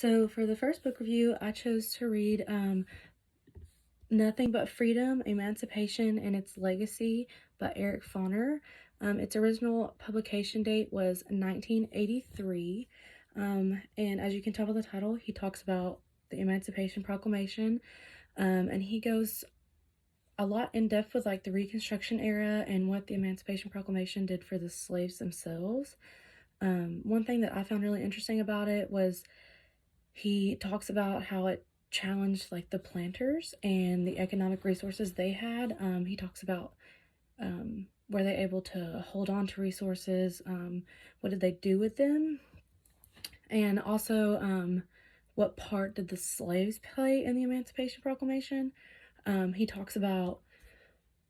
So for the first book review, I chose to read Nothing But Freedom, Emancipation, and Its Legacy by Eric Foner. Its original publication date was 1983. And as you can tell by the title, he talks about the Emancipation Proclamation. And he goes a lot in depth with like the Reconstruction era and what the Emancipation Proclamation did for the slaves themselves. One thing that I found really interesting about it was he talks about how it challenged like the planters and the economic resources they had. He talks about were they able to hold on to resources? What did they do with them? And also, what part did the slaves play in the Emancipation Proclamation? He talks about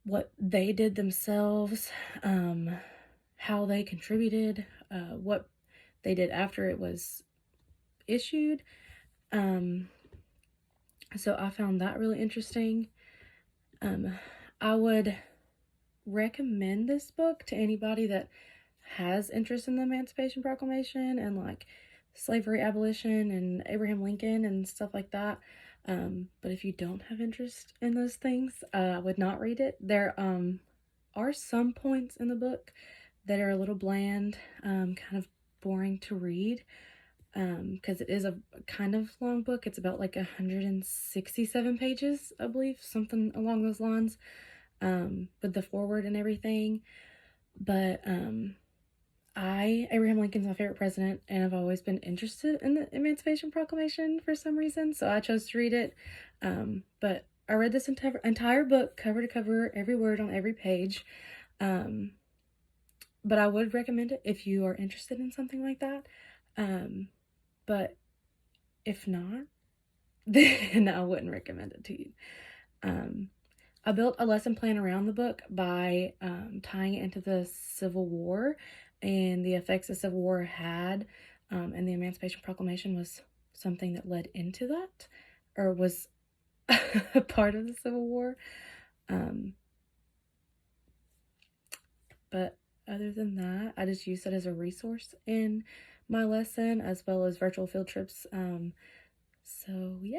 what they did themselves, how they contributed, what they did after it was issued. So I found that really interesting. I would recommend this book to anybody that has interest in the Emancipation Proclamation and like slavery abolition and Abraham Lincoln and stuff like that. But if you don't have interest in those things, I would not read it. There are some points in the book that are a little bland, kind of boring to read, because it is a kind of long book. It's about like 167 pages, I believe, something along those lines, with the foreword and everything. But Abraham Lincoln's my favorite president, and I've always been interested in the Emancipation Proclamation for some reason, so I chose to read it. But I read this entire book, cover to cover, every word on every page. But I would recommend it if you are interested in something like that. But if not, then I wouldn't recommend it to you. I built a lesson plan around the book by tying it into the Civil War and the effects the Civil War had, and the Emancipation Proclamation was something that led into that, or was a part of the Civil War. But other than that, I just used it as a resource in my lesson, as well as virtual field trips. So yeah.